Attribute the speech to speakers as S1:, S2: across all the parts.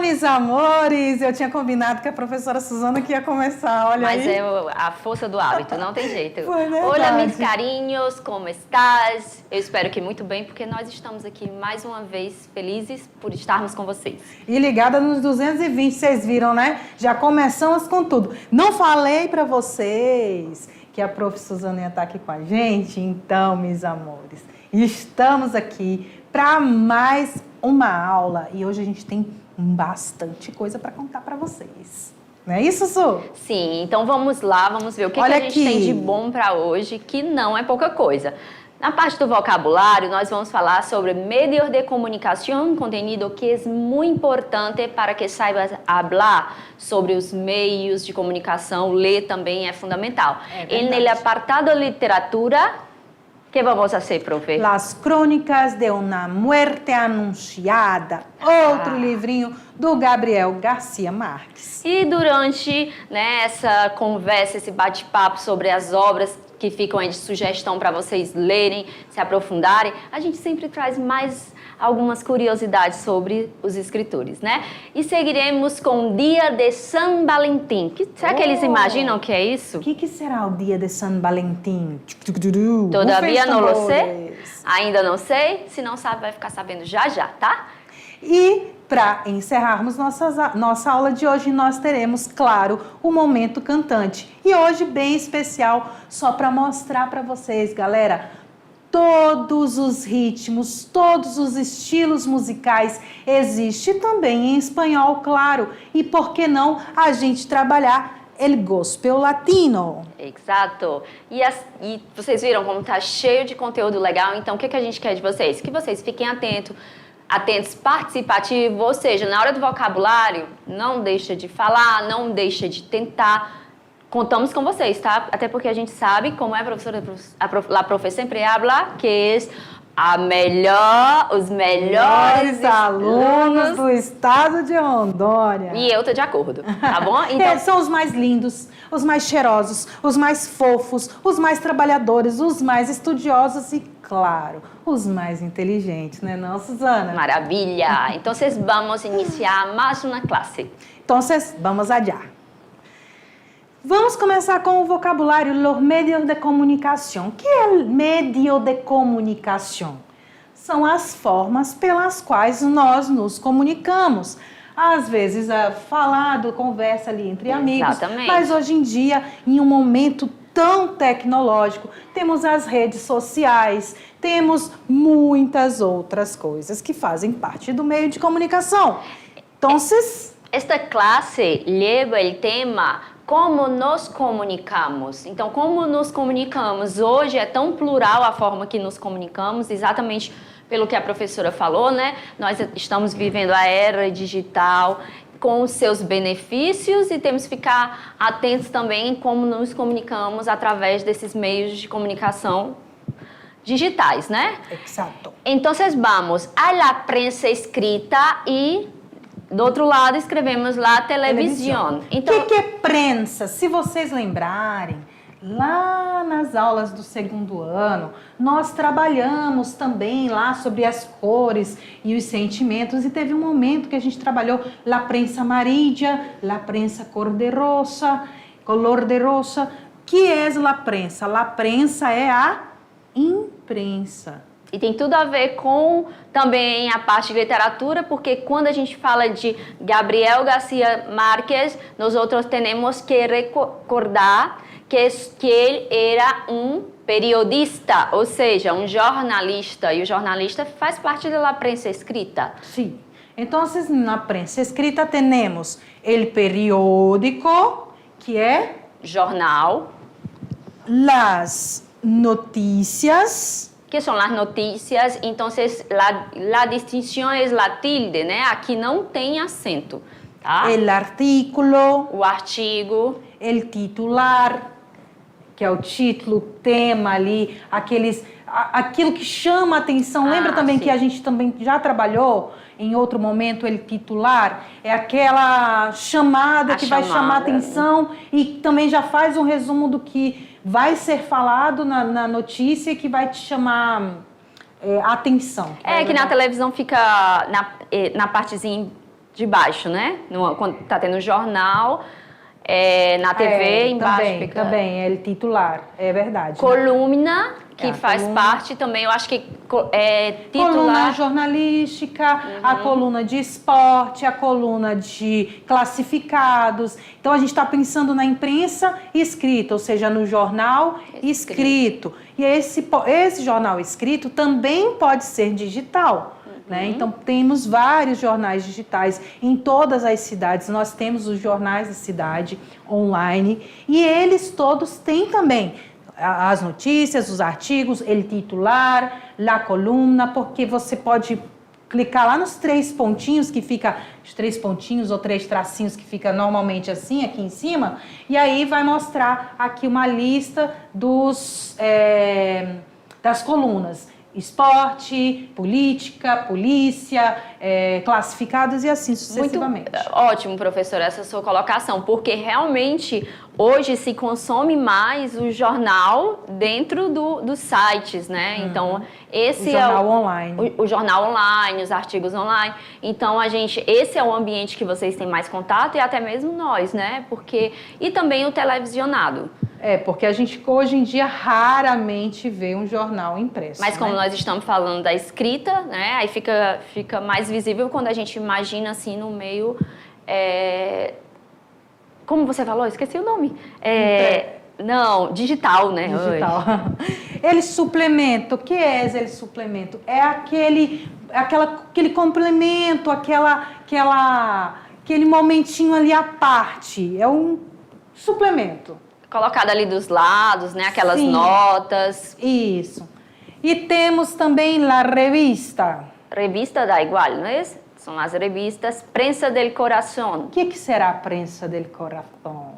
S1: meus amores! Eu tinha combinado que a professora Suzana que ia começar, olha
S2: Mas
S1: aí.
S2: é a força do hábito, não tem jeito.
S1: Foi verdade.
S2: Olá, meus carinhos, como estás? Eu espero que muito bem, porque nós estamos aqui mais uma vez felizes por estarmos com vocês.
S1: E ligada nos 220, vocês viram, né? Já começamos com tudo. Não falei pra vocês que a prof. Suzana ia estar aqui com a gente? Então, meus amores, estamos aqui para mais uma aula e hoje a gente tem bastante coisa para contar para vocês. Não é isso, Su?
S2: Sim, então vamos lá, vamos ver o que a gente tem de bom para hoje, que não é pouca coisa. Na parte do vocabulário, nós vamos falar sobre medios de comunicação, contenido que é muito importante para que saibas falar sobre os meios de comunicação. Ler também é fundamental. No apartado literatura, que vamos fazer, profe?
S1: Las Crônicas de uma Muerte Anunciada, outro livrinho do Gabriel Garcia Marques.
S2: E durante essa conversa, esse bate-papo sobre as obras que ficam aí de sugestão para vocês lerem, se aprofundarem, a gente sempre traz mais algumas curiosidades sobre os escritores, né? E seguiremos com o Dia de San Valentim. Será que eles imaginam que é isso?
S1: O que será o Dia de San Valentim?
S2: Todavia não lo sei. Ainda não sei. Se não sabe, vai ficar sabendo já já, tá?
S1: E para encerrarmos nossa aula de hoje, nós teremos, claro, o Momento Cantante. E hoje, bem especial, só para mostrar para vocês, galera, todos os ritmos, todos os estilos musicais existe também em espanhol, claro. E por que não a gente trabalhar el gospel latino?
S2: Exato. E vocês viram como tá cheio de conteúdo legal? Então, o que a gente quer de vocês? Que vocês fiquem atentos, participativos, ou seja, na hora do vocabulário, não deixa de falar, não deixa de tentar. Contamos com vocês, tá? Até porque a gente sabe, como é a professora, a profe sempre habla, que é os melhores
S1: alunos do estado de Rondônia.
S2: E eu tô de acordo, tá bom?
S1: Então, são os mais lindos, os mais cheirosos, os mais fofos, os mais trabalhadores, os mais estudiosos e, claro, os mais inteligentes, né, não, Suzana?
S2: Maravilha! Então, vamos iniciar mais uma classe.
S1: Então, vamos allá. Vamos começar com o vocabulário, los medios de comunicação. O que é medio de comunicação? São as formas pelas quais nós nos comunicamos. Às vezes, falado, conversa ali entre amigos.
S2: Exatamente.
S1: Mas hoje em dia, em um momento tão tecnológico, temos as redes sociais, temos muitas outras coisas que fazem parte do meio de comunicação. Então,
S2: esta classe leva o tema como nos comunicamos. Então, como nos comunicamos? Hoje é tão plural a forma que nos comunicamos, exatamente pelo que a professora falou, né? Nós estamos vivendo a era digital com os seus benefícios e temos que ficar atentos também em como nos comunicamos através desses meios de comunicação digitais, né?
S1: Exato.
S2: Então, vamos a la prensa escrita e do outro lado, escrevemos lá televisão.
S1: Então, o que é prensa? Se vocês lembrarem, lá nas aulas do segundo ano, nós trabalhamos também lá sobre as cores e os sentimentos. E teve um momento que a gente trabalhou la prensa amarilla, la prensa color de rosa. Que é la prensa? La prensa é a imprensa.
S2: E tem tudo a ver com também a parte de literatura, porque quando a gente fala de Gabriel Garcia Marques, nós outros temos que recordar que ele era um periodista, ou seja, um jornalista. E o jornalista faz parte da prensa escrita.
S1: Sim. Então, na prensa escrita temos o periódico, que é
S2: jornal,
S1: las notícias,
S2: que são as notícias. Então, a distinção é a tilde, né? Aqui não tem acento, tá?
S1: El artículo,
S2: o artigo,
S1: el titular, que é o título, tema ali, aquilo que chama a atenção. Lembra também que a gente também já trabalhou em outro momento, ele titular? É aquela chamada que vai chamar a atenção e também já faz um resumo do que vai ser falado na notícia e que vai te chamar a atenção.
S2: Que na televisão fica na partezinha de baixo, né? Quando tá tendo jornal, na TV, embaixo
S1: também,
S2: fica...
S1: Também, é titular, é verdade.
S2: Coluna, que
S1: a
S2: faz
S1: coluna.
S2: parte também, eu acho que é titular...
S1: Coluna jornalística, a coluna de esporte, a coluna de classificados. Então, a gente está pensando na imprensa escrita, ou seja, no jornal escrito. E esse jornal escrito também pode ser digital. Né? Então, temos vários jornais digitais em todas as cidades. Nós temos os jornais da cidade online e eles todos têm também as notícias, os artigos, ele titular, la coluna, porque você pode clicar lá nos 3 pontinhos que fica, os 3 pontinhos ou 3 tracinhos que fica normalmente assim aqui em cima, e aí vai mostrar aqui uma lista das colunas. Esporte, política, polícia, classificados e assim sucessivamente.
S2: Muito ótimo, professora, essa sua colocação, porque realmente hoje se consome mais o jornal dentro dos sites, né? Então, esse
S1: o jornal online.
S2: O jornal online, os artigos online. Então, esse é o ambiente que vocês têm mais contato e até mesmo nós, né? E também o televisionado.
S1: Porque a gente hoje em dia raramente vê um jornal impresso.
S2: Mas como nós estamos falando da escrita, né? Aí fica mais visível quando a gente imagina assim no meio... Como você falou? Esqueci o nome. Não, digital, né?
S1: Digital. Ele suplemento. O que é ele suplemento? É aquele complemento, aquele momentinho ali à parte. É um suplemento.
S2: Colocado ali dos lados, né? Aquelas
S1: Sim.
S2: notas.
S1: Isso. E temos também a revista.
S2: Revista dá igual, não é isso? São as revistas Prensa del Corazón.
S1: O que será a Prensa del Corazón?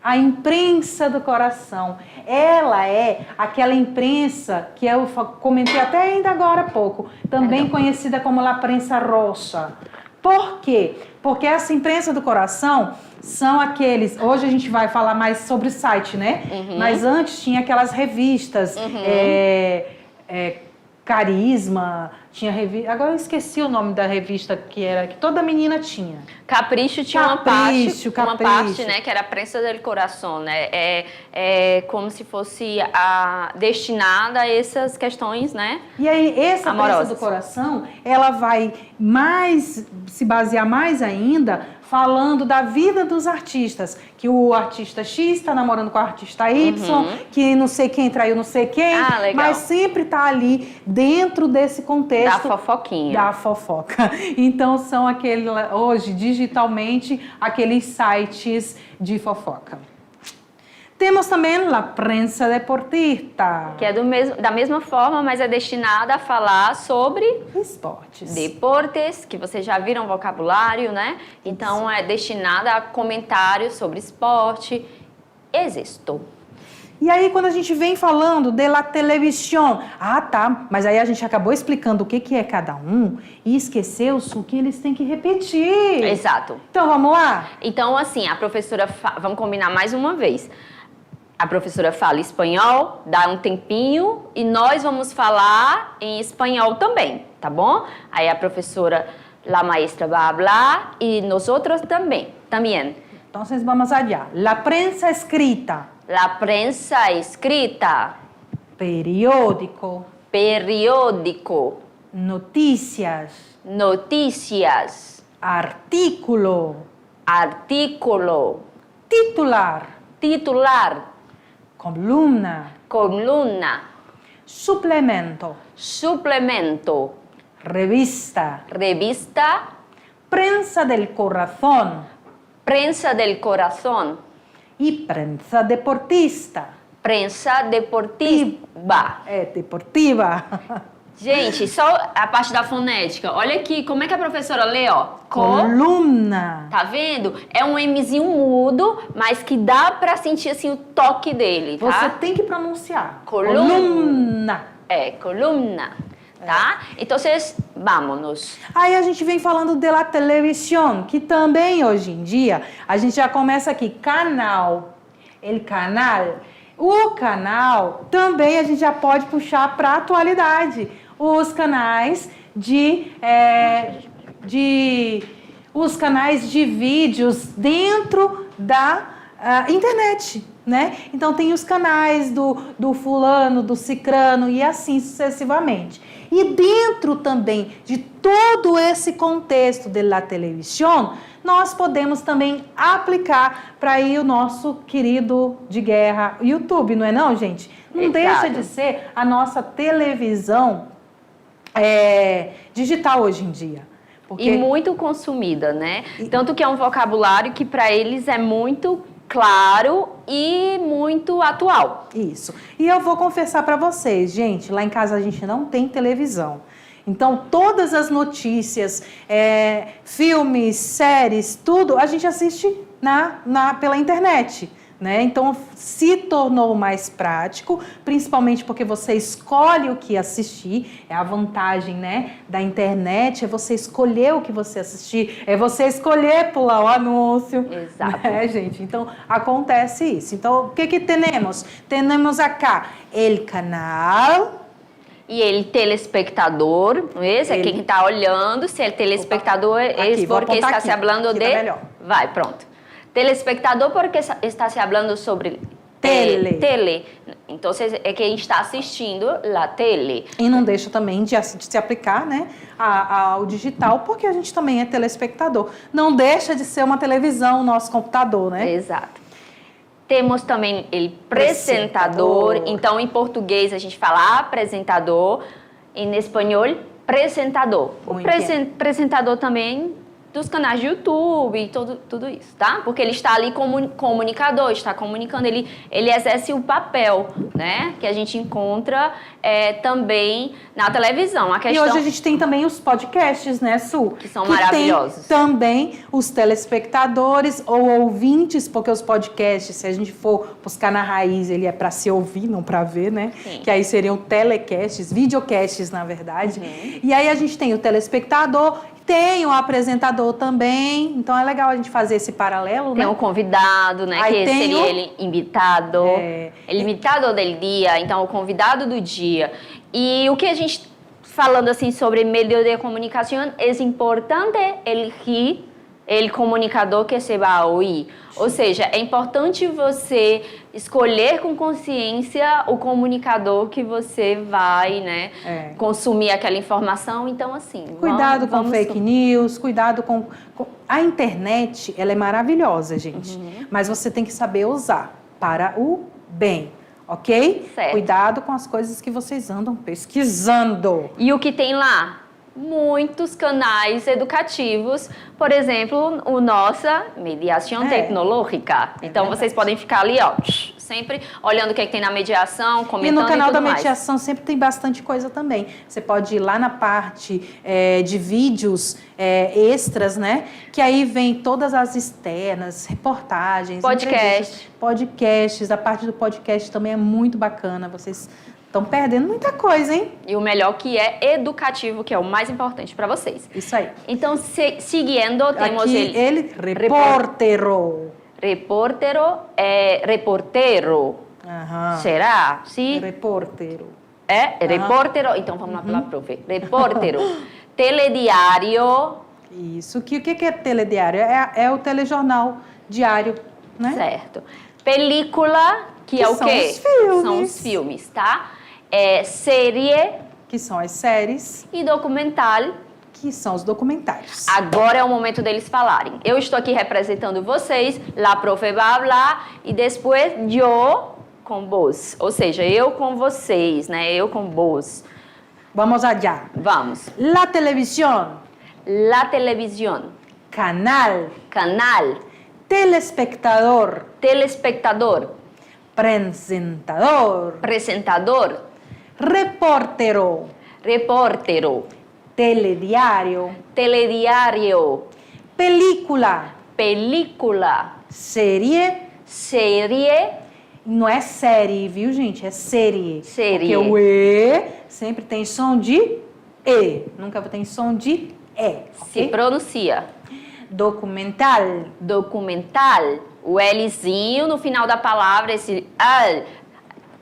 S1: A imprensa do coração. Ela é aquela imprensa que eu comentei até ainda agora há pouco, também conhecida como a prensa roxa. Por quê? Porque essa imprensa do coração são aqueles... Hoje a gente vai falar mais sobre o site, né? Mas antes tinha aquelas revistas, Carisma, tinha revista... Agora eu esqueci o nome da revista que toda menina tinha.
S2: Capricho tinha uma parte, né? Que era a Prensa del Corazón, né? É como se fosse destinada a essas questões, né?
S1: E aí, essa
S2: amorosas.
S1: Prensa do Coração, ela vai se basear mais ainda falando da vida dos artistas, que o artista X está namorando com o artista Y, que não sei quem traiu não sei quem, mas sempre está ali dentro desse contexto.
S2: Da fofoquinha.
S1: Da fofoca. Então, são hoje, digitalmente, aqueles sites de fofoca. Temos também a prensa deportista.
S2: Que é da mesma forma, mas é destinada a falar sobre...
S1: esportes.
S2: Deportes, que vocês já viram vocabulário, né? Então, é destinada a comentários sobre esporte. Existo.
S1: E aí, quando a gente vem falando de la televisión, tá, mas aí a gente acabou explicando o que é cada um e esqueceu-se o que eles têm que repetir.
S2: Exato.
S1: Então, vamos lá?
S2: Então, assim, a professora... Vamos combinar mais uma vez. A professora fala espanhol, dá um tempinho e nós vamos falar em espanhol também, tá bom? Aí a professora, la maestra vai falar e nós outros também.
S1: Então, vamos allá. La prensa escrita.
S2: La prensa escrita.
S1: Periódico.
S2: Periódico.
S1: Noticias.
S2: Noticias.
S1: Artículo.
S2: Artículo.
S1: Titular.
S2: Titular.
S1: Columna.
S2: Columna.
S1: Suplemento.
S2: Suplemento.
S1: Revista.
S2: Revista.
S1: Prensa del corazón.
S2: Prensa del corazón.
S1: E prensa deportista.
S2: Prensa deportiva.
S1: Deportiva.
S2: Gente, só a parte da fonética. Olha aqui, como é que a professora lê, ó?
S1: Columna.
S2: Tá vendo? É um Mzinho mudo, mas que dá pra sentir, assim, o toque dele, tá?
S1: Você tem que pronunciar.
S2: Columna. Columna. Tá? Então, vámonos.
S1: Aí a gente vem falando de la televisión, que também hoje em dia, a gente já começa aqui, canal. El canal. O canal também a gente já pode puxar para a atualidade. Os canais os canais de vídeos dentro da internet, né? Então tem os canais do fulano, do cicrano e assim sucessivamente. E dentro também de todo esse contexto da televisão, nós podemos também aplicar para aí o nosso querido de guerra YouTube, não é não, gente? Não
S2: Exato.
S1: deixa de ser a nossa televisão digital hoje em dia.
S2: E muito consumida, né? Tanto que é um vocabulário que para eles é muito claro e muito atual.
S1: Isso. E eu vou confessar para vocês, gente, lá em casa a gente não tem televisão. Então, todas as notícias, filmes, séries, tudo, a gente assiste pela internet. Né? Então, se tornou mais prático, principalmente porque você escolhe o que assistir. É a vantagem, né, da internet, é você escolher o que você assistir, é você escolher pular o anúncio.
S2: Exato.
S1: Né, gente? Então, acontece isso. Então, o que temos? Temos acá el canal...
S2: E ele telespectador, não é? É quem está olhando, se é telespectador, é porque está se falando de...
S1: Tá
S2: vai, pronto. Telespectador porque está se falando sobre
S1: tele.
S2: Então, é quem está assistindo a tele.
S1: E não deixa também de se aplicar, né, ao digital, porque a gente também é telespectador. Não deixa de ser uma televisão, o nosso computador, né?
S2: Exato. Temos também o apresentador. Então, em português, a gente fala apresentador. Em espanhol, apresentador. O apresentador também dos canais de YouTube e tudo isso, tá? Porque ele está ali como comunicador, está comunicando, ele exerce o papel, né? Que a gente encontra também na televisão.
S1: E hoje a gente tem também os podcasts, né, Su?
S2: Que são maravilhosos.
S1: Tem também os telespectadores ou ouvintes, porque os podcasts, se a gente for buscar na raiz, ele é para se ouvir, não para ver, né?
S2: Sim.
S1: Que aí seriam telecasts, videocasts, na verdade.
S2: Uhum.
S1: E aí a gente tem o telespectador, tem o apresentador também, então é legal a gente fazer esse paralelo, né?
S2: Tem o convidado, né?
S1: Aí
S2: que seria ele invitado, ele invitado do dia, então o convidado do dia. E o que a gente falando assim sobre meio de comunicação, é importante elegir o comunicador que você vai ouvir. Ou seja, é importante você escolher com consciência o comunicador que você vai, né, consumir aquela informação. Então, assim,
S1: cuidado com fake news, cuidado com... A internet, ela é maravilhosa, gente. Mas você tem que saber usar para o bem, ok?
S2: Certo.
S1: Cuidado com as coisas que vocês andam pesquisando.
S2: E o que tem lá? Muitos canais educativos, por exemplo, o nossa mediação tecnológica. Então, vocês podem ficar ali, ó, sempre olhando o que tem na mediação, comentando e
S1: no canal da
S2: mais.
S1: mediação sempre tem bastante coisa também. Você pode ir lá na parte de vídeos extras, né? Que aí vem todas as externas, reportagens, podcasts. A parte do podcast também é muito bacana. Vocês estão perdendo muita coisa, hein?
S2: E o melhor que é educativo, que é o mais importante para vocês.
S1: Isso aí.
S2: Então, seguindo, temos
S1: aqui ele repórtero.
S2: Reportero. Será? Sim.
S1: Repórtero.
S2: Repórtero. Então, vamos lá pela profe. Repórtero. Telediário.
S1: Isso. O que é telediário? É o telejornal diário, né?
S2: Certo. Película, que é o quê?
S1: Os filmes.
S2: São os filmes, tá? Série.
S1: Que são as séries.
S2: E documental.
S1: Que são os documentários.
S2: Agora é o momento deles falarem. Eu estou aqui representando vocês, la profe vai falar e depois eu com vos. Ou seja, eu com vocês, né? Eu com vos.
S1: Vamos allá.
S2: Vamos.
S1: La televisión.
S2: La televisión.
S1: Canal.
S2: Canal.
S1: Telespectador.
S2: Telespectador.
S1: Presentador.
S2: Presentador.
S1: Repórtero.
S2: Repórtero.
S1: Telediario.
S2: Telediario.
S1: Película.
S2: Película.
S1: Série.
S2: Série.
S1: Não é série, viu, gente? É série.
S2: Série.
S1: Porque o E sempre tem som de E. Nunca tem som de E.
S2: Se pronuncia.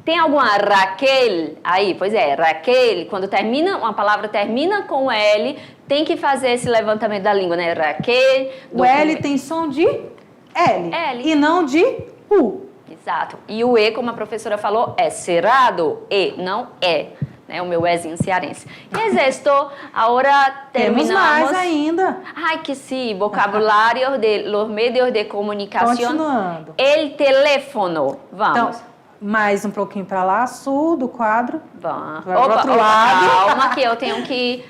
S2: Tem alguma Raquel aí? Pois é, Raquel, quando termina, uma palavra termina com L, tem que fazer esse levantamento da língua, né? Raquel.
S1: O L tem som de L. E não de U.
S2: Exato. E o E, como a professora falou, é cerrado. E, não é. Né? O meu Ezinho cearense. E exército, agora terminamos.
S1: Temos mais ainda.
S2: Ai, que sim. Vocabulário de los medios de comunicação.
S1: Continuando.
S2: El teléfono. Vamos.
S1: Então, mais um pouquinho para lá, sul do quadro.
S2: Vamos.
S1: Para o outro lado.
S2: Calma que eu tenho que ir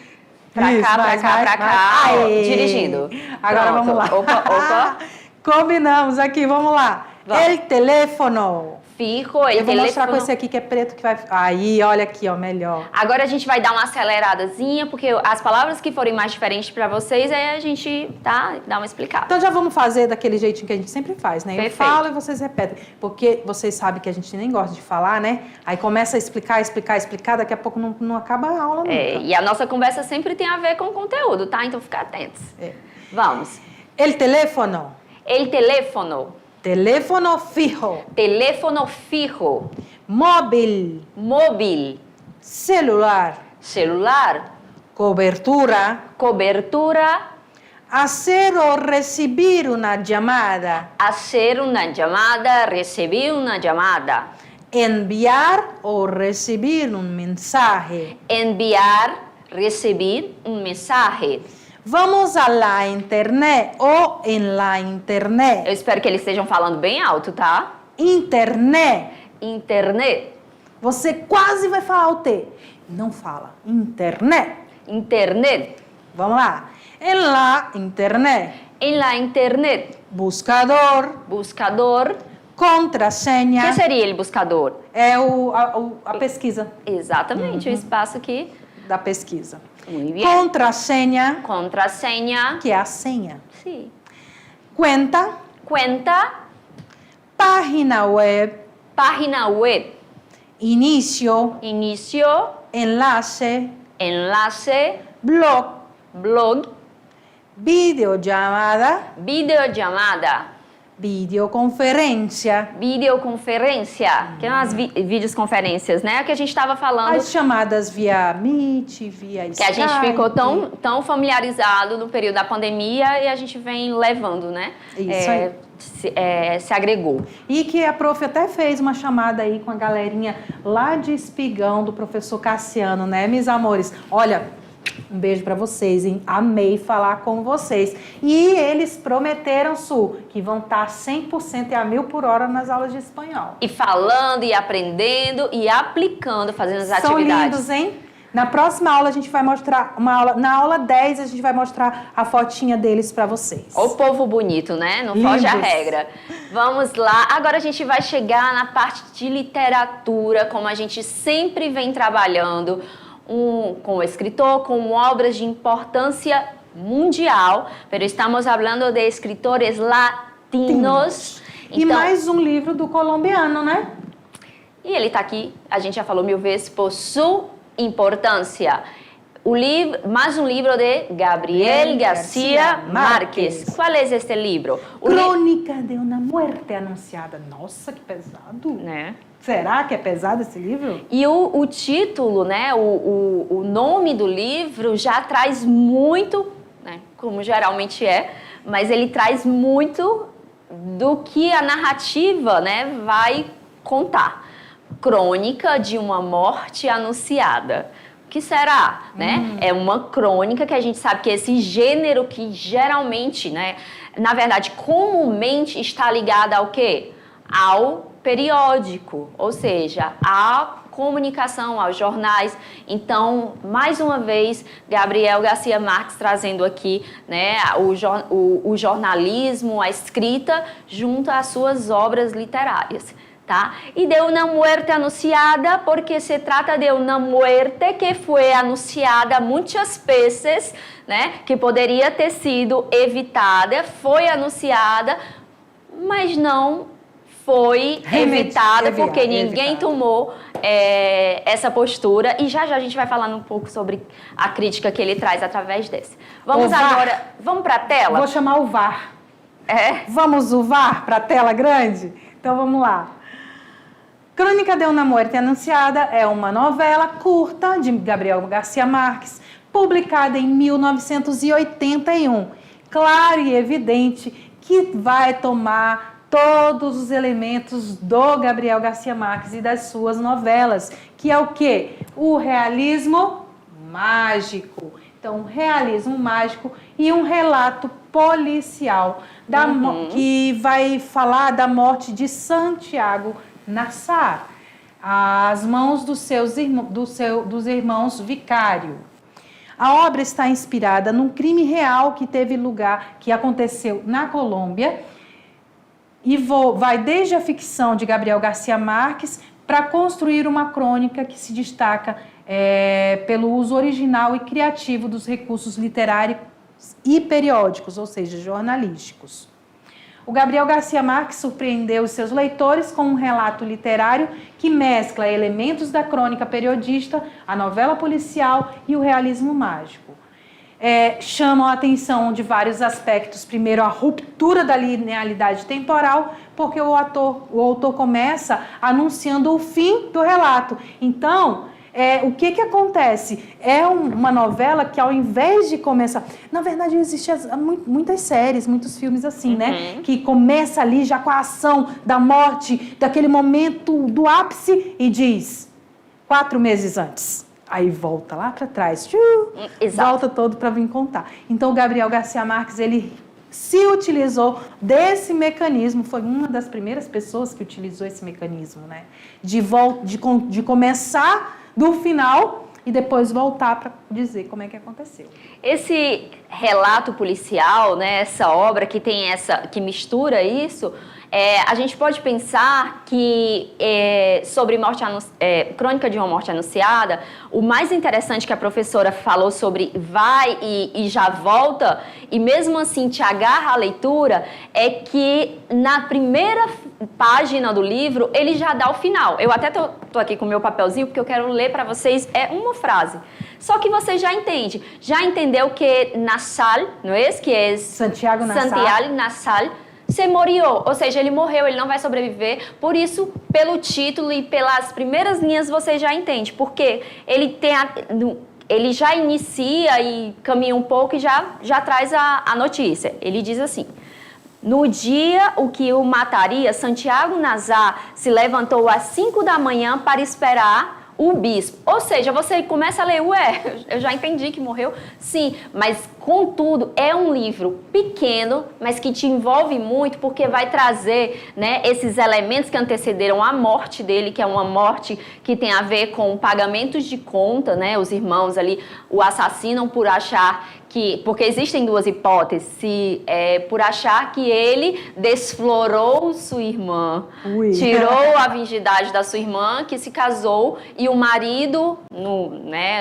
S2: pra
S1: Isso,
S2: cá,
S1: vai,
S2: pra cá.
S1: Aê.
S2: Dirigindo.
S1: Agora
S2: Pronto.
S1: vamos lá.
S2: Opa.
S1: Combinamos aqui, vamos lá.
S2: Vamos.
S1: El teléfono.
S2: Fico,
S1: Eu vou mostrar com esse aqui que é preto que vai... Aí, olha aqui, ó, melhor.
S2: Agora a gente vai dar uma aceleradazinha, porque as palavras que forem mais diferentes para vocês, aí a gente dá uma explicada.
S1: Então já vamos fazer daquele jeitinho que a gente sempre faz, né?
S2: Perfeito.
S1: Eu falo e vocês repetem. Porque vocês sabem que a gente nem gosta de falar, né? Aí começa a explicar, daqui a pouco não acaba a aula nunca.
S2: E a nossa conversa sempre tem a ver com o conteúdo, tá? Então fica atentos. Vamos.
S1: El teléfono.
S2: El teléfono.
S1: Teléfono fijo.
S2: Teléfono fijo.
S1: Móvil.
S2: Móvil.
S1: Celular.
S2: Celular.
S1: Cobertura.
S2: Cobertura.
S1: Hacer o recibir una llamada.
S2: Hacer una llamada. Recibir una llamada.
S1: Enviar o recibir un mensaje.
S2: Enviar. Recibir un mensaje.
S1: Vamos a la internet ou en la internet.
S2: Eu espero que eles estejam falando bem alto, tá?
S1: Internet.
S2: Internet.
S1: Você quase vai falar o T. Não fala. Internet.
S2: Internet.
S1: Vamos lá. En la internet.
S2: En la internet.
S1: Buscador.
S2: Buscador.
S1: Contrasenha.
S2: O que seria ele buscador?
S1: É a pesquisa.
S2: Exatamente, o espaço aqui.
S1: Da pesquisa.
S2: Muito bem.
S1: Contrasenha.
S2: Contrasenha.
S1: Que é a senha.
S2: Sim.
S1: Cuenta.
S2: Cuenta.
S1: Página web.
S2: Página web.
S1: Inicio.
S2: Inicio.
S1: Enlace.
S2: Enlace.
S1: Blog.
S2: Blog.
S1: Videollamada.
S2: Videollamada.
S1: Videoconferência.
S2: Videoconferência. Que são as videoconferências, né? Que a gente estava falando.
S1: As chamadas via Meet, via Skype.
S2: Que a gente ficou tão familiarizado no período da pandemia e a gente vem levando, né?
S1: Isso aí.
S2: Se agregou.
S1: E que a prof até fez uma chamada aí com a galerinha lá de Espigão, do professor Cassiano, né, meus amores? Olha, um beijo pra vocês, hein? Amei falar com vocês. E eles prometeram, Su, que vão estar 100% e a 1000 por hora nas aulas de espanhol.
S2: E falando, e aprendendo, e aplicando, fazendo as
S1: São
S2: atividades.
S1: lindos, hein? Na próxima aula a gente vai mostrar na aula 10 a gente vai mostrar a fotinha deles pra vocês.
S2: O povo bonito, né? Não foge a
S1: Lindos.
S2: regra. Vamos lá. Agora a gente vai chegar na parte de literatura, como a gente sempre vem trabalhando, com o escritor, com obras de importância mundial, pero estamos hablando de escritores latinos.
S1: E
S2: Então,
S1: mais um livro do colombiano, né?
S2: e ele está aqui, a gente já falou 1000 vezes, por sua importância. Mais um livro de Gabriel García Márquez. Qual é este livro?
S1: Crônica de uma muerte anunciada. Nossa, que pesado.
S2: Né?
S1: Será que é pesado esse livro?
S2: E o título, né, o nome do livro já traz muito, né, como geralmente é, mas ele traz muito do que a narrativa, né, vai contar. Crônica de uma morte anunciada. O que será? Né? É uma crônica que a gente sabe que é esse gênero que geralmente, né, na verdade, comumente está ligado ao quê? Ao periódico, ou seja, à comunicação, aos jornais. Então, mais uma vez, Gabriel García Márquez trazendo aqui, né, o jornalismo, a escrita, junto às suas obras literárias. Tá? E de uma muerte anunciada, porque se trata de uma muerte que foi anunciada muitas vezes, né, que poderia ter sido evitada, foi anunciada, mas não foi evitada porque ninguém tomou essa postura. E já a gente vai falar um pouco sobre a crítica que ele traz através desse. Vamos agora, vamos para a tela?
S1: Vou chamar o VAR.
S2: É?
S1: Vamos o VAR para a tela grande? Então vamos lá. Crônica de una Muerte Anunciada é uma novela curta de Gabriel Garcia Marques, publicada em 1981. Claro e evidente que vai tomar todos os elementos do Gabriel Garcia Marques e das suas novelas, que é o quê? O realismo mágico. Então, um realismo mágico e um relato policial que vai falar da morte de Santiago Nassar, às mãos dos irmãos Vicário. A obra está inspirada num crime real que teve lugar, que aconteceu na Colômbia, e vai desde a ficção de Gabriel Garcia Marques para construir uma crônica que se destaca pelo uso original e criativo dos recursos literários e periódicos, ou seja, jornalísticos. O Gabriel Garcia Marques surpreendeu os seus leitores com um relato literário que mescla elementos da crônica periodista, a novela policial e o realismo mágico. Chamam a atenção de vários aspectos. Primeiro, a ruptura da linearidade temporal, porque o autor começa anunciando o fim do relato. Então, o que acontece? É uma novela que, ao invés de começar... Na verdade, existem muitas séries, muitos filmes assim, né? Que começa ali já com a ação da morte, daquele momento do ápice, e diz 4 meses antes. Aí volta lá para trás, volta todo para vir contar. Então, o Gabriel Garcia Marques, ele se utilizou desse mecanismo, foi uma das primeiras pessoas que utilizou esse mecanismo, né? De começar do final e depois voltar para dizer como é que aconteceu.
S2: Esse relato policial, né, essa obra que tem que mistura isso, a gente pode pensar que sobre Crônica de uma Morte Anunciada, o mais interessante que a professora falou sobre vai e já volta, e mesmo assim te agarra a leitura, é que na primeira página do livro, ele já dá o final. Eu até tô aqui com o meu papelzinho, porque eu quero ler para vocês uma frase. Só que você já entendeu que Nassal, não é esse? Que é
S1: Santiago
S2: Nassal, se morreu, ou seja, ele morreu, ele não vai sobreviver. Por isso, pelo título e pelas primeiras linhas, você já entende. Porque ele já inicia e caminha um pouco e já traz a notícia. Ele diz assim: no dia o que o mataria, Santiago Nassar se levantou às 5 da manhã para esperar o bispo. Ou seja, você começa a ler, eu já entendi que morreu. Sim, mas contudo, é um livro pequeno, mas que te envolve muito, porque vai trazer, né, esses elementos que antecederam a morte dele, que é uma morte que tem a ver com pagamentos de conta, né? Os irmãos ali o assassinam por achar porque existem duas hipóteses, por achar que ele desflorou sua irmã, tirou a virgindade da sua irmã, que se casou, e o marido,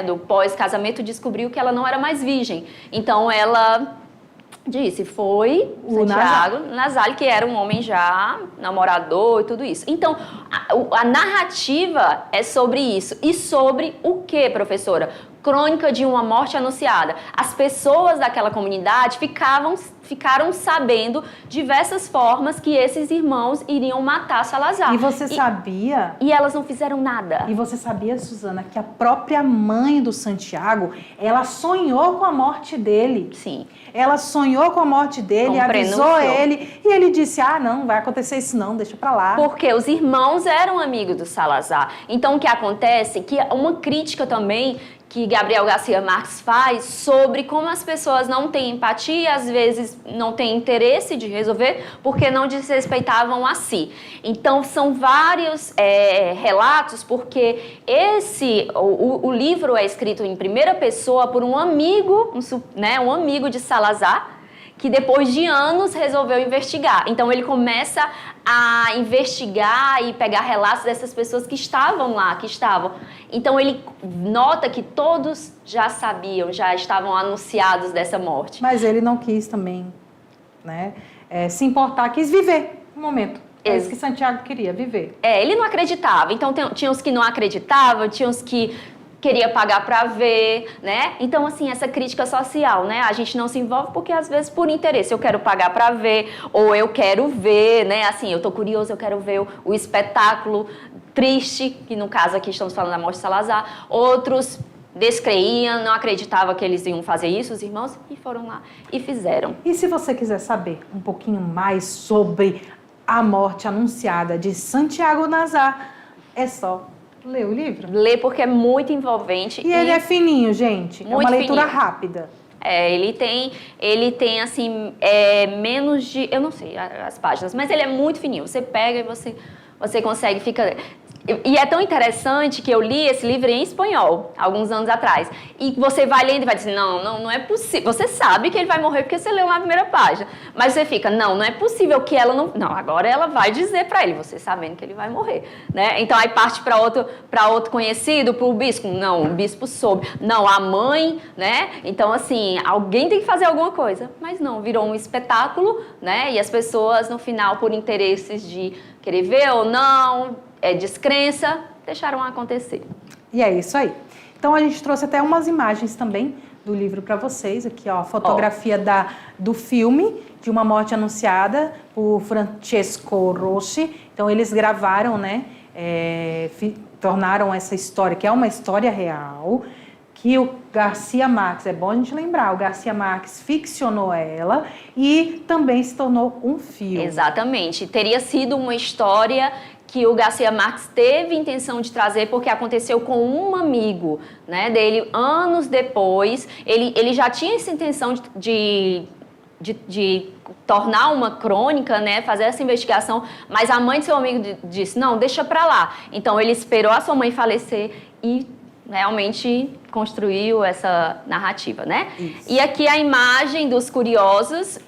S2: do pós-casamento, descobriu que ela não era mais virgem. Então, ela disse, foi o Santiago Nassar, que era um homem já namorador e tudo isso. Então, a narrativa é sobre isso. E sobre o que, professora? Crônica de uma Morte Anunciada. As pessoas daquela comunidade ficaram sabendo diversas formas que esses irmãos iriam matar Salazar.
S1: E você sabia?
S2: E elas não fizeram nada.
S1: E você sabia, Suzana, que a própria mãe do Santiago, ela sonhou com a morte dele.
S2: Sim.
S1: Ela sonhou com a morte dele, avisou ele, e ele disse, não vai acontecer isso não, deixa pra lá.
S2: Porque os irmãos eram amigos do Salazar. Então, o que acontece é que uma crítica também que Gabriel Garcia Marques faz sobre como as pessoas não têm empatia e às vezes não têm interesse de resolver porque não desrespeitavam a si. Então, são vários relatos, porque o livro é escrito em primeira pessoa por um amigo, um amigo de Salazar, que depois de anos resolveu investigar. Então, ele começa a investigar e pegar relatos dessas pessoas que estavam lá, Então, ele nota que todos já sabiam, já estavam anunciados dessa morte.
S1: Mas ele não quis também, né, se importar, quis viver um momento. É isso que Santiago queria, viver.
S2: Ele não acreditava. Então, tinha os que não acreditavam, tinha os que queria pagar para ver, né? Então, assim, essa crítica social, né? A gente não se envolve porque, às vezes, por interesse, eu quero pagar para ver, ou eu quero ver, né? Assim, eu tô curioso, eu quero ver o espetáculo triste, que no caso aqui estamos falando da morte de Salazar. Outros descreiam, não acreditavam que eles iam fazer isso, os irmãos, e foram lá e fizeram.
S1: E se você quiser saber um pouquinho mais sobre a morte anunciada de Santiago Nazar, é só ler o livro.
S2: Ler porque é muito envolvente.
S1: E ele é fininho, gente. É uma leitura
S2: fininho.
S1: Rápida.
S2: Ele tem assim, menos de, eu não sei as páginas, mas ele é muito fininho. Você pega e você consegue, fica... E é tão interessante que eu li esse livro em espanhol, alguns anos atrás. E você vai lendo e vai dizer, não é possível. Você sabe que ele vai morrer porque você leu na primeira página. Mas você fica, não é possível que ela não... Não, agora ela vai dizer para ele, você sabendo que ele vai morrer, né? Então aí parte para outro conhecido, para o bispo. Não, o bispo soube. Não, a mãe, né? Então assim, alguém tem que fazer alguma coisa. Mas não, virou um espetáculo, né? E as pessoas no final, por interesses de querer ver ou não... descrença, deixaram acontecer.
S1: E é isso aí. Então a gente trouxe até umas imagens também do livro para vocês. Aqui, ó, a fotografia do filme de Uma Morte Anunciada por Francesco Rosi. Então eles gravaram, né? Tornaram essa história, que é uma história real, que o Garcia Marques, é bom a gente lembrar, o Garcia Marques ficcionou ela e também se tornou um filme.
S2: Exatamente. Teria sido uma história que o Garcia Marques teve intenção de trazer porque aconteceu com um amigo, né, dele anos depois. Ele já tinha essa intenção de tornar uma crônica, né, fazer essa investigação, mas a mãe de seu amigo disse, não, deixa pra lá. Então ele esperou a sua mãe falecer e realmente construiu essa narrativa, né? Isso. E aqui a imagem dos curiosos,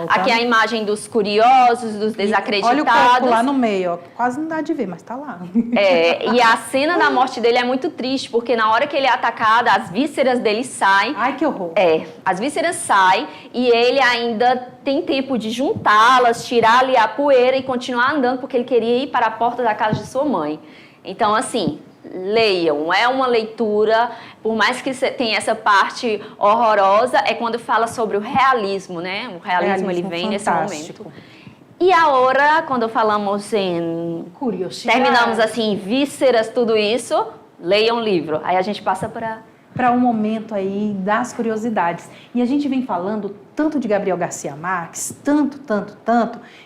S2: aqui a imagem dos curiosos, dos desacreditados.
S1: Olha o corpo lá no meio, ó, quase não dá de ver, mas tá lá.
S2: E a cena da morte dele é muito triste, porque na hora que ele é atacado, as vísceras dele saem.
S1: Ai, que horror.
S2: As vísceras saem e ele ainda tem tempo de juntá-las, tirar ali a poeira e continuar andando, porque ele queria ir para a porta da casa de sua mãe. Então, assim... leiam, é uma leitura, por mais que tenha essa parte horrorosa, é quando fala sobre o realismo, né? O realismo ele vem
S1: fantástico.
S2: Nesse momento. E agora, quando falamos em...
S1: curiosidade.
S2: Terminamos assim, vísceras, tudo isso, leiam o livro. Aí a gente passa
S1: para um momento aí das curiosidades. E a gente vem falando tanto de Gabriel Garcia Marques, tanto,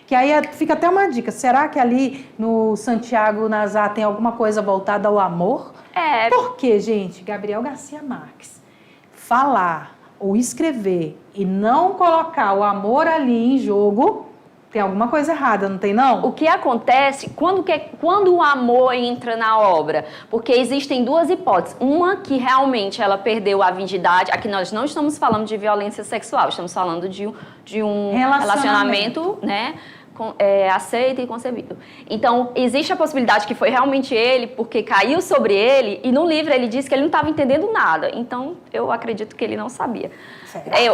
S1: que aí fica até uma dica. Será que ali no Santiago Nazar tem alguma coisa voltada ao amor? Por que, gente, Gabriel Garcia Marques falar ou escrever e não colocar o amor ali em jogo... tem alguma coisa errada, não tem não?
S2: O que acontece quando o amor entra na obra? Porque existem duas hipóteses. Uma que realmente ela perdeu a virgindade. Aqui nós não estamos falando de violência sexual, estamos falando de um relacionamento, né? Aceito e concebido. Então, existe a possibilidade que foi realmente ele, porque caiu sobre ele, e no livro ele disse que ele não estava entendendo nada. Então, eu acredito que ele não sabia.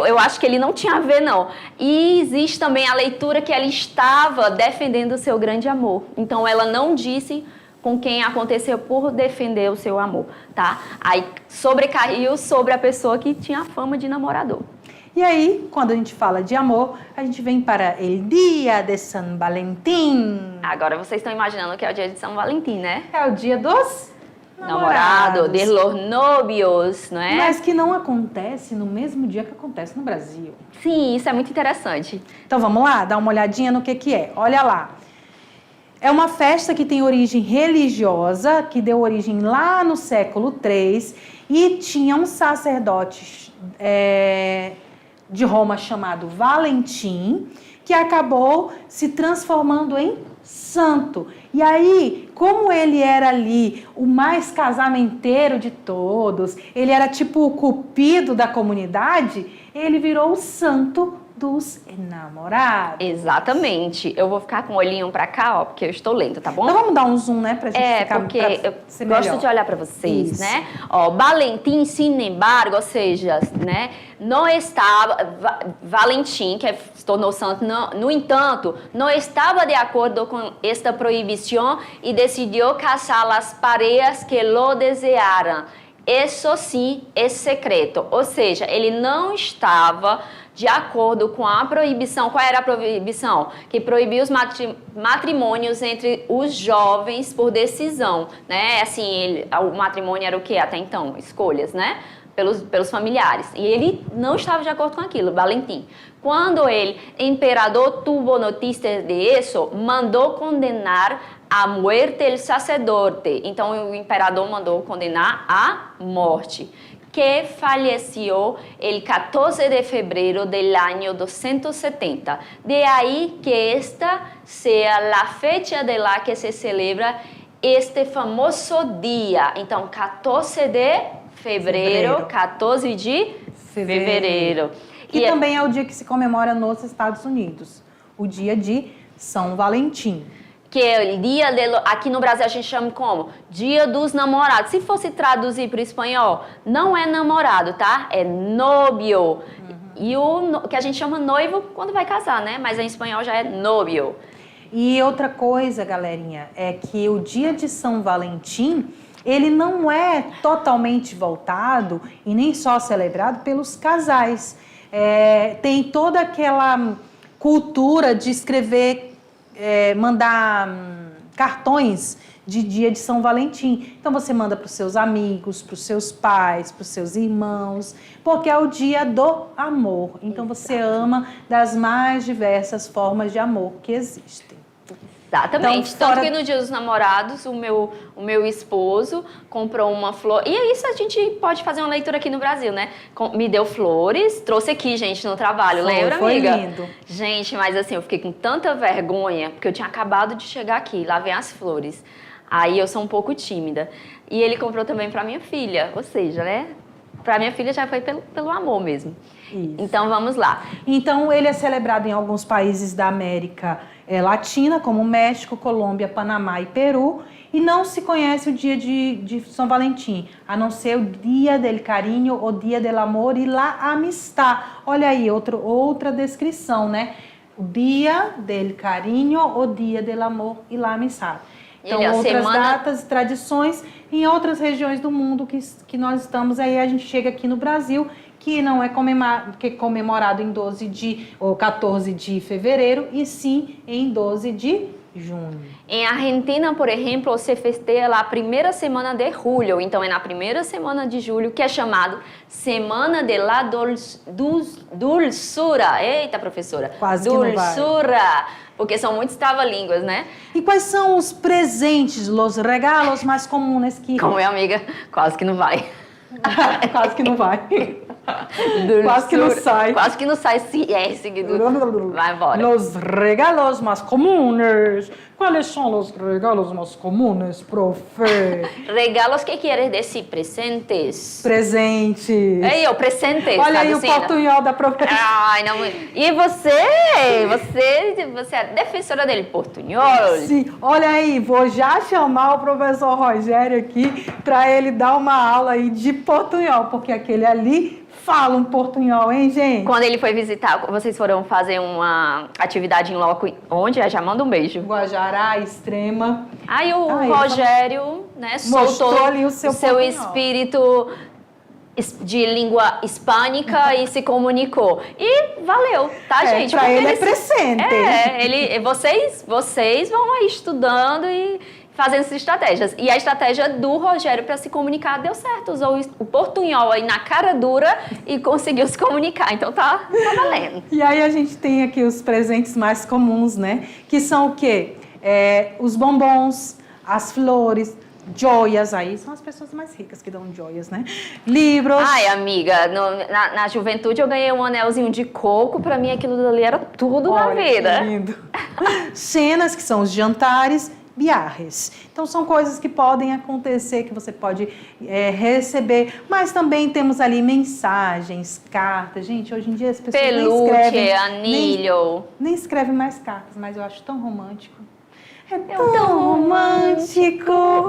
S2: Eu acho que ele não tinha a ver, não. E existe também a leitura que ela estava defendendo o seu grande amor. Então, ela não disse com quem aconteceu por defender o seu amor, tá? Aí, sobrecaiu sobre a pessoa que tinha a fama de namorador.
S1: E aí, quando a gente fala de amor, a gente vem para El Dia de San Valentín.
S2: Agora vocês estão imaginando que é o dia de São Valentim, né?
S1: É o dia dos
S2: namorados, de los novios, não é?
S1: Mas que não acontece no mesmo dia que acontece no Brasil.
S2: Sim, isso é muito interessante.
S1: Então vamos lá, dar uma olhadinha no que é. Olha lá. É uma festa que tem origem religiosa, que deu origem lá no século III, e tinha um sacerdote de Roma chamado Valentim, que acabou se transformando em santo. E aí, como ele era ali o mais casamenteiro de todos, ele era tipo o cupido da comunidade, ele virou o santo dos enamorados.
S2: Exatamente. Eu vou ficar com o olhinho pra cá, ó, porque eu estou lenta, tá bom?
S1: Então vamos dar um zoom, né, pra gente ficar...
S2: porque eu gosto de olhar pra vocês,
S1: Isso.
S2: né? Ó, Valentim, sin embargo, ou seja, né, não estava... Valentim, que se tornou santo, no entanto, não estava de acordo com esta proibição e decidiu casar as parejas que lo desearam. isso sim é secreto. Ou seja, ele não estava de acordo com a proibição. Qual era a proibição? Que proibia os matrimônios entre os jovens por decisão, né? Assim, o matrimônio era o quê até então? Escolhas, né? Pelos familiares. E ele não estava de acordo com aquilo, Valentim. Quando ele, imperador, tuvo notícias de isso, mandou condenar a muerte el sacerdote. Então, o imperador mandou condenar a morte, que faleceu el 14 de febrero del año 270. De aí que esta seja a fecha de lá que se celebra este famoso dia. Então, 14 de fevereiro, 14 de fevereiro.
S1: Que também é o dia que se comemora nos Estados Unidos, o dia de São Valentim.
S2: Que é o dia aqui no Brasil a gente chama como Dia dos Namorados. Se fosse traduzir para o espanhol, não é namorado, tá? É novio. E o que a gente chama noivo quando vai casar, né? Mas em espanhol já é novio.
S1: E outra coisa, galerinha, é que o dia de São Valentim, ele não é totalmente voltado e nem só celebrado pelos casais. Tem toda aquela cultura de escrever, mandar cartões de dia de São Valentim. Então você manda para os seus amigos, para os seus pais, para os seus irmãos, porque é o dia do amor. Então você ama das mais diversas formas de amor que existem.
S2: Exatamente.
S1: Então,
S2: Tanto que no Dia dos Namorados, o meu esposo comprou uma flor. E isso a gente pode fazer uma leitura aqui no Brasil, né? Me deu flores, trouxe aqui, gente, no trabalho. Lembra, amiga?
S1: Foi lindo.
S2: Gente, mas assim, eu fiquei com tanta vergonha, porque eu tinha acabado de chegar aqui, lá vem as flores. Aí eu sou um pouco tímida. E ele comprou também para minha filha, ou seja, né? Para minha filha já foi pelo amor mesmo.
S1: Isso.
S2: Então vamos lá.
S1: Então ele é celebrado em alguns países da América Latina, como México, Colômbia, Panamá e Peru, e não se conhece o dia de São Valentim, a não ser o Dia del Carinho, o Dia del Amor e la Amistad. Olha aí, outra descrição, né? O Dia del Carinho, o Dia del Amor e la Amistad. Então, outras datas e tradições em outras regiões do mundo que nós estamos. Aí a gente chega aqui no Brasil, que não é comemorado em 14 de fevereiro, e sim em 12 de junho.
S2: Em Argentina, por exemplo, se festeja lá a primeira semana de julho. Então, é na primeira semana de julho que é chamado Semana de la Dulzura. Eita, professora.
S1: Quase que não vai.
S2: Dulzura. Porque são muitos trava-línguas, né?
S1: E quais são os presentes, os regalos mais comuns que...
S2: Como minha amiga, quase que não vai.
S1: Quase que não vai. Quase que não sai.
S2: Quase que não sai, seguido. Vai embora.
S1: Os regalos mais comuns. Quais são os regalos mais comuns, profe?
S2: Regalos que queres dizer? Presentes.
S1: Presentes.
S2: Ei, eu, presentes.
S1: Olha aí o portunhol da professora.
S2: Ai, não. E você é defensora dele portunhol?
S1: Sim, olha aí, vou já chamar o professor Rogério aqui para ele dar uma aula aí de portunhol, porque aquele ali fala um portunhol, hein, gente?
S2: Quando ele foi visitar, vocês foram fazer uma atividade em loco, onde? Já manda um beijo.
S1: Guajará, Extrema.
S2: Aí o Rogério, né, soltou
S1: ali o seu
S2: espírito de língua hispânica e se comunicou. E valeu, tá, gente?
S1: Pra ele é presente.
S2: Vocês vão aí estudando e fazendo essas estratégias. E a estratégia do Rogério para se comunicar deu certo. Usou o portunhol aí na cara dura e conseguiu se comunicar. Então tá valendo.
S1: E aí a gente tem aqui os presentes mais comuns, né? Que são o quê? Os bombons, as flores, joias. Aí são as pessoas mais ricas que dão joias, né? Livros.
S2: Ai, amiga, na juventude eu ganhei um anelzinho de coco. Pra mim aquilo ali era tudo na vida.
S1: Que lindo. Cenas, que são os jantares. Viagens. Então, são coisas que podem acontecer, que você pode receber, mas também temos ali mensagens, cartas. Gente, hoje em dia as pessoas
S2: pelúcia,
S1: nem escrevem...
S2: anilho.
S1: Nem escrevem mais cartas, mas eu acho tão romântico. É tão romântico!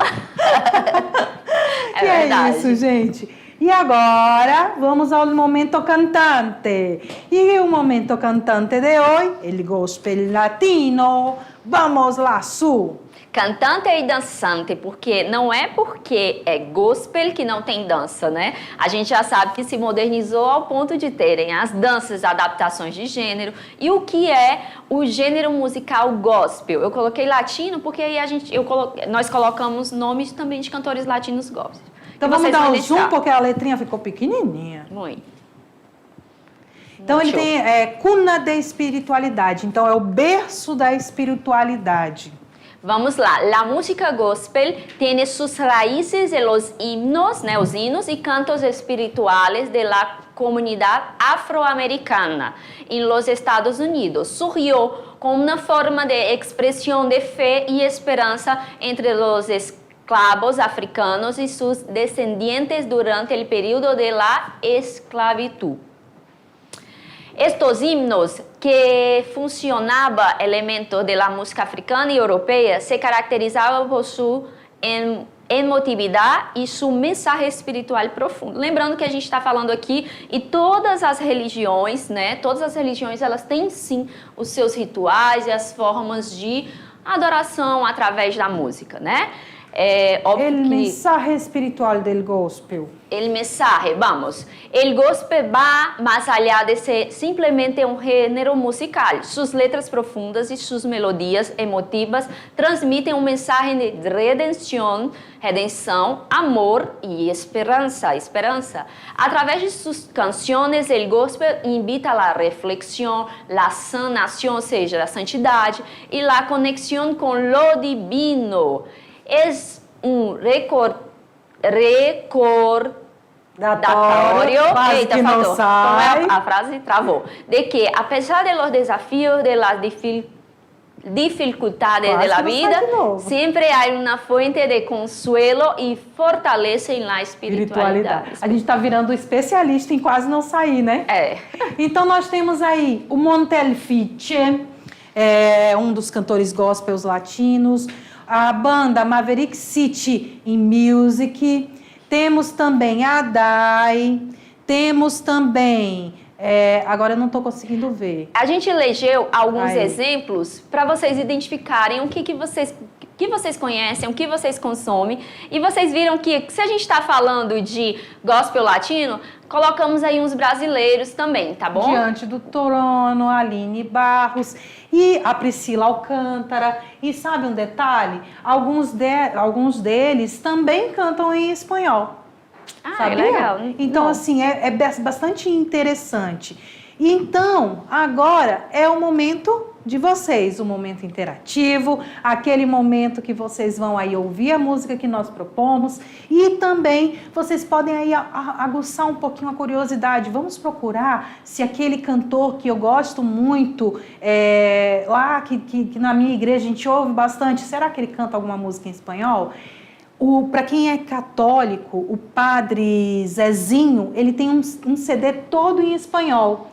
S2: É verdade.
S1: Isso, gente. E agora, vamos ao momento cantante. E o momento cantante de hoje, el gospel latino. Vamos lá, Su!
S2: Cantante e dançante, porque não é porque é gospel que não tem dança, né? A gente já sabe que se modernizou ao ponto de terem as danças, adaptações de gênero. E o que é o gênero musical gospel? Eu coloquei latino porque aí nós colocamos nomes também de cantores latinos gospel.
S1: Então vamos dar um zoom porque a letrinha ficou pequenininha.
S2: Muito.
S1: Então ele tem cuna de espiritualidade, então é o berço da espiritualidade.
S2: Vamos lá, la música gospel tiene sus raíces en los himnos, né, os hinos y cantos espirituales de la comunidad afroamericana en los Estados Unidos. Surgió como una forma de expresión de fe y esperanza entre los esclavos africanos y sus descendientes durante el periodo de la esclavitud. Estos himnos, que funcionaban elementos de la música africana y europea, se caracterizaban por su emotividade e seu mensaje espiritual profundo. Lembrando que a gente está falando aqui e todas as religiões, né? Todas as religiões, elas têm sim os seus rituais e as formas de adoração através da música, né?
S1: El mensaje espiritual del gospel.
S2: El mensaje, vamos. El gospel va más allá de ser simplemente un género musical. Sus letras profundas y sus melodías emotivas transmiten un mensaje de redenção, amor y esperanza. A través de sus canciones, el gospel invita a la reflexión, la sanación, ou seja, la santidade, y la conexión con lo divino. Es un recordatório,
S1: quase que não sai.
S2: A frase travou, de que apesar de los desafíos, de las dificuldades de la vida, sempre há uma fonte de consuelo e fortaleza em la espiritualidade.
S1: A gente está virando especialista em quase não sair, né? Então nós temos aí o Montelfice, um dos cantores gospels latinos, a banda Maverick City in Music, temos também a Dai, temos também, agora eu não estou conseguindo ver.
S2: A gente elegeu alguns exemplos para vocês identificarem o que vocês conhecem, o que vocês consomem, e vocês viram que se a gente está falando de gospel latino, colocamos aí uns brasileiros também, tá bom?
S1: Diante do Trono, Aline Barros e a Priscila Alcântara. E sabe um detalhe? Alguns deles também cantam em espanhol.
S2: É legal.
S1: Então, assim, é bastante interessante. E então, agora é o momento de vocês, o momento interativo, aquele momento que vocês vão aí ouvir a música que nós propomos e também vocês podem aí aguçar um pouquinho a curiosidade. Vamos procurar se aquele cantor que eu gosto muito, lá que na minha igreja a gente ouve bastante, será que ele canta alguma música em espanhol? Para quem é católico, o Padre Zezinho, ele tem um CD todo em espanhol,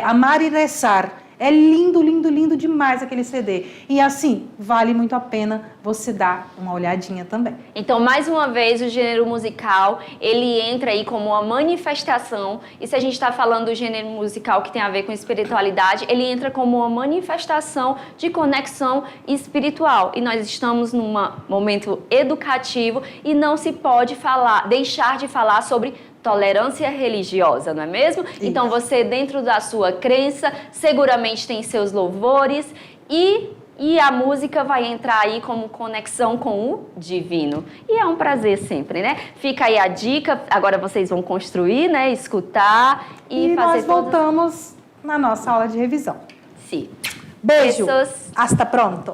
S1: Amar e Rezar. É lindo, lindo, lindo demais aquele CD. E assim, vale muito a pena você dar uma olhadinha também.
S2: Então, mais uma vez, o gênero musical, ele entra aí como uma manifestação. E se a gente está falando do gênero musical que tem a ver com espiritualidade, ele entra como uma manifestação de conexão espiritual. E nós estamos num momento educativo e não se pode deixar de falar sobre tolerância religiosa, não é mesmo? Isso. Então você, dentro da sua crença, seguramente tem seus louvores e a música vai entrar aí como conexão com o divino. E é um prazer sempre, né? Fica aí a dica, agora vocês vão construir, né? Escutar e fazer
S1: nós voltamos na nossa aula de revisão.
S2: Sim.
S1: Beijo. Hasta pronto.